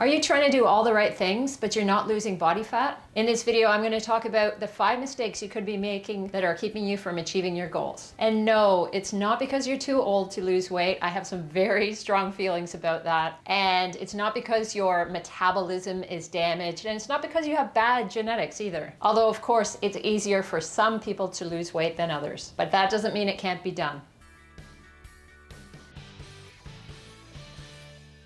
Are you trying to do all the right things, but you're not losing body fat? In this video, I'm going to talk about the 5 mistakes you could be making that are keeping you from achieving your goals. And no, it's not because you're too old to lose weight. I have some very strong feelings about that. And it's not because your metabolism is damaged, and it's not because you have bad genetics either. Although, of course, it's easier for some people to lose weight than others. But that doesn't mean it can't be done.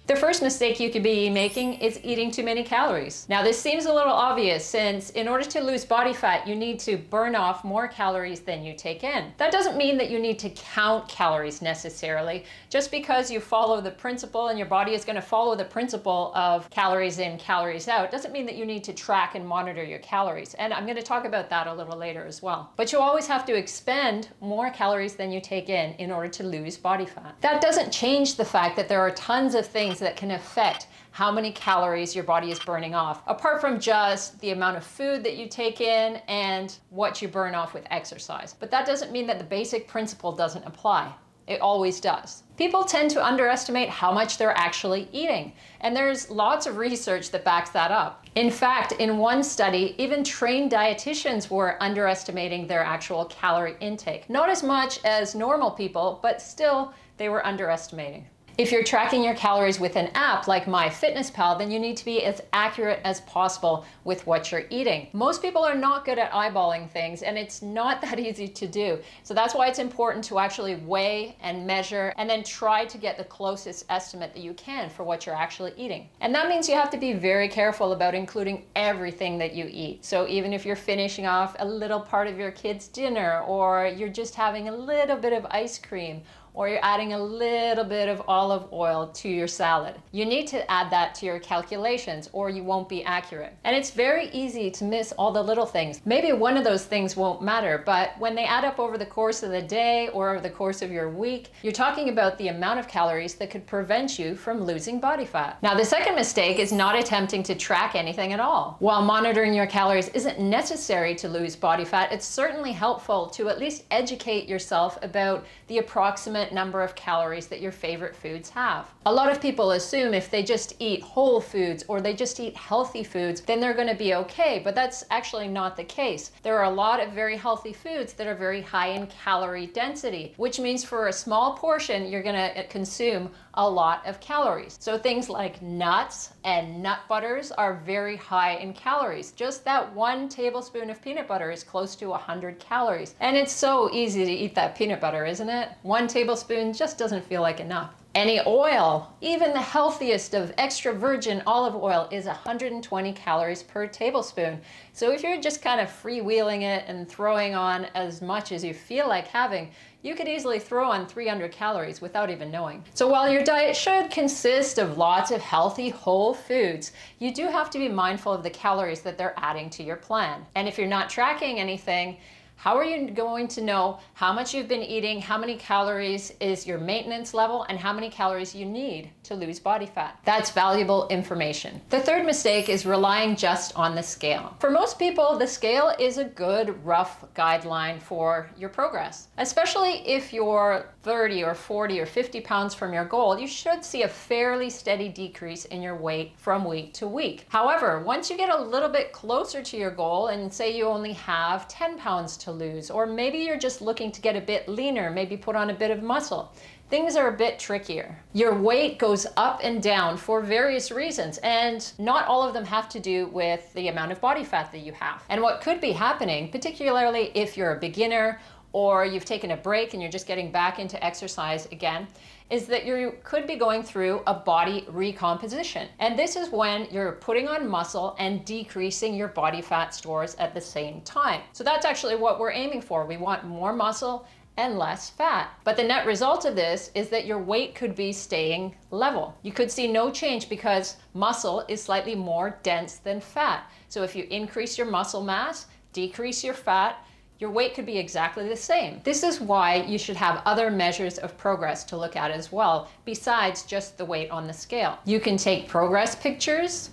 The first mistake you could be making is eating too many calories. Now, this seems a little obvious since in order to lose body fat, you need to burn off more calories than you take in. That doesn't mean that you need to count calories necessarily. Just because you follow the principle and your body is going to follow the principle of calories in, calories out, doesn't mean that you need to track and monitor your calories. And I'm going to talk about that a little later as well. But you always have to expend more calories than you take in order to lose body fat. That doesn't change the fact that there are tons of things that can affect how many calories your body is burning off, apart from just the amount of food that you take in and what you burn off with exercise. But that doesn't mean that the basic principle doesn't apply. It always does. People tend to underestimate how much they're actually eating, and there's lots of research that backs that up. In fact, in one study, even trained dietitians were underestimating their actual calorie intake. Not as much as normal people, but still they were underestimating. If you're tracking your calories with an app like MyFitnessPal, then you need to be as accurate as possible with what you're eating. Most people are not good at eyeballing things, and it's not that easy to do. So that's why it's important to actually weigh and measure and then try to get the closest estimate that you can for what you're actually eating. And that means you have to be very careful about including everything that you eat. So even if you're finishing off a little part of your kid's dinner, or you're just having a little bit of ice cream, or you're adding a little bit of olive oil to your salad, you need to add that to your calculations or you won't be accurate. And it's very easy to miss all the little things. Maybe one of those things won't matter, but when they add up over the course of the day or over the course of your week, you're talking about the amount of calories that could prevent you from losing body fat. Now, the second mistake is not attempting to track anything at all. While monitoring your calories isn't necessary to lose body fat, it's certainly helpful to at least educate yourself about the approximate number of calories that your favorite foods have. A lot of people assume if they just eat whole foods or they just eat healthy foods, then they're going to be okay, but that's actually not the case. There are a lot of very healthy foods that are very high in calorie density, which means for a small portion, you're going to consume a lot of calories. So things like nuts and nut butters are very high in calories. Just that 1 tablespoon of peanut butter is close to 100 calories. And it's so easy to eat that peanut butter, isn't it? 1 tablespoon just doesn't feel like enough. Any oil, even the healthiest of extra virgin olive oil, is 120 calories per tablespoon. So if you're just kind of freewheeling it and throwing on as much as you feel like having, you could easily throw on 300 calories without even knowing. So while your diet should consist of lots of healthy whole foods, you do have to be mindful of the calories that they're adding to your plan. And if you're not tracking anything, how are you going to know how much you've been eating, how many calories is your maintenance level, and how many calories you need to lose body fat? That's valuable information. The third mistake is relying just on the scale. For most people, the scale is a good rough guideline for your progress. Especially if you're 30 or 40 or 50 pounds from your goal, you should see a fairly steady decrease in your weight from week to week. However, once you get a little bit closer to your goal and say you only have 10 pounds to lose, or maybe you're just looking to get a bit leaner, maybe put on a bit of muscle, things are a bit trickier. Your weight goes up and down for various reasons, and not all of them have to do with the amount of body fat that you have. And what could be happening, particularly if you're a beginner or you've taken a break and you're just getting back into exercise again, is that you could be going through a body recomposition. And this is when you're putting on muscle and decreasing your body fat stores at the same time. So that's actually what we're aiming for. We want more muscle and less fat. But the net result of this is that your weight could be staying level. You could see no change because muscle is slightly more dense than fat. So if you increase your muscle mass, decrease your fat, your weight could be exactly the same. This is why you should have other measures of progress to look at as well, besides just the weight on the scale. You can take progress pictures.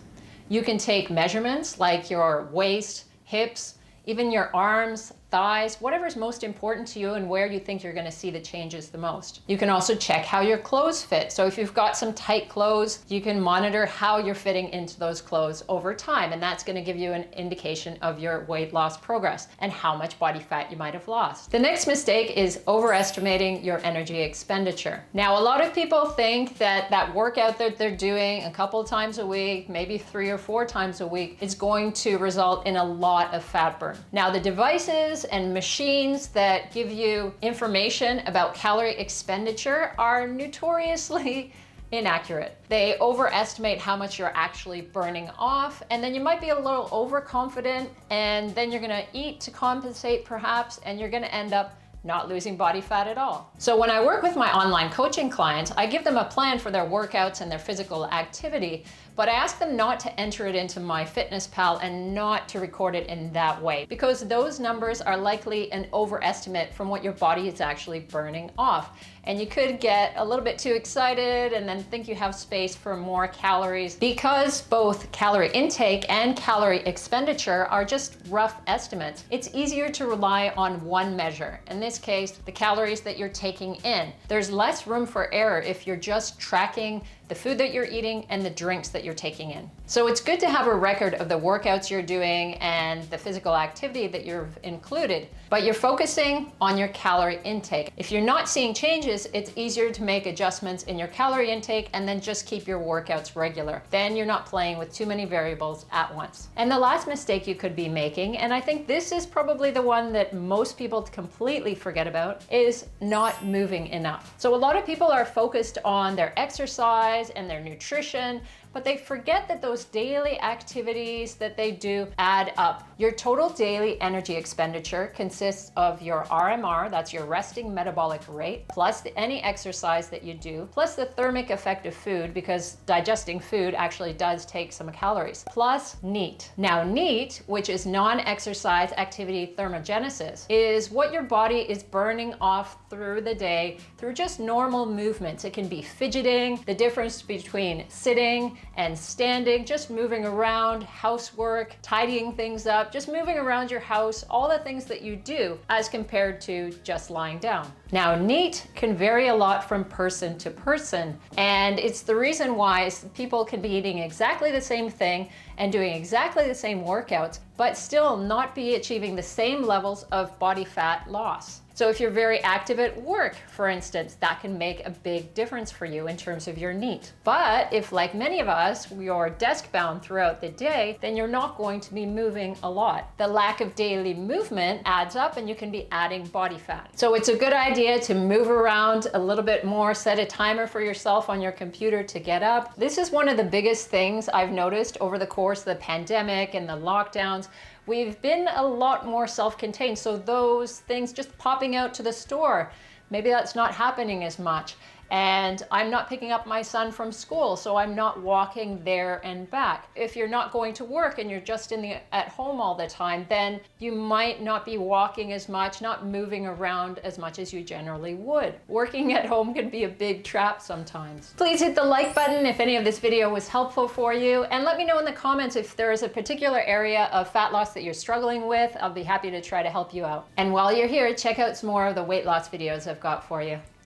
You can take measurements like your waist, hips, even your arms, thighs, whatever is most important to you and where you think you're going to see the changes the most. You can also check how your clothes fit. So if you've got some tight clothes, you can monitor how you're fitting into those clothes over time, and that's going to give you an indication of your weight loss progress and how much body fat you might have lost. The next mistake is overestimating your energy expenditure. Now, a lot of people think that that workout that they're doing a couple of times a week, maybe 3 or 4 times a week, is going to result in a lot of fat burn. Now, the devices and machines that give you information about calorie expenditure are notoriously inaccurate. They overestimate how much you're actually burning off, and then you might be a little overconfident, and then you're gonna eat to compensate perhaps, and you're gonna end up not losing body fat at all. So when I work with my online coaching clients, I give them a plan for their workouts and their physical activity, but I ask them not to enter it into MyFitnessPal and not to record it in that way, because those numbers are likely an overestimate from what your body is actually burning off. And you could get a little bit too excited and then think you have space for more calories, because both calorie intake and calorie expenditure are just rough estimates. It's easier to rely on one measure, in this case, the calories that you're taking in. There's less room for error if you're just tracking the food that you're eating and the drinks that you're taking in. So it's good to have a record of the workouts you're doing and the physical activity that you've included, but you're focusing on your calorie intake. If you're not seeing changes, it's easier to make adjustments in your calorie intake and then just keep your workouts regular. Then you're not playing with too many variables at once. And the last mistake you could be making, and I think this is probably the one that most people completely forget about, is not moving enough. So a lot of people are focused on their exercise and their nutrition, but they forget that those daily activities that they do add up. Your total daily energy expenditure consists of your RMR, that's your resting metabolic rate, plus any exercise that you do, plus the thermic effect of food, because digesting food actually does take some calories, plus NEAT. Now NEAT, which is non-exercise activity thermogenesis, is what your body is burning off through the day through just normal movements. It can be fidgeting, the difference between sitting and standing, just moving around, housework, tidying things up, just moving around your house, all the things that you do as compared to just lying down. Now, NEAT can vary a lot from person to person, and it's the reason why people can be eating exactly the same thing and doing exactly the same workouts, but still not be achieving the same levels of body fat loss. So if you're very active at work, for instance, that can make a big difference for you in terms of your NEAT. But if, like many of us, you're desk bound throughout the day, then you're not going to be moving a lot. The lack of daily movement adds up and you can be adding body fat. So it's a good idea to move around a little bit more, set a timer for yourself on your computer to get up. This is one of the biggest things I've noticed over the course of the pandemic and the lockdowns. We've been a lot more self-contained, so those things just popping out to the store, maybe that's not happening as much. And I'm not picking up my son from school, so I'm not walking there and back. If you're not going to work and you're just at home all the time, then you might not be walking as much, not moving around as much as you generally would. Working at home can be a big trap sometimes. Please hit the like button if any of this video was helpful for you, and let me know in the comments if there is a particular area of fat loss that you're struggling with. I'll be happy to try to help you out. And while you're here, check out some more of the weight loss videos I've got for you.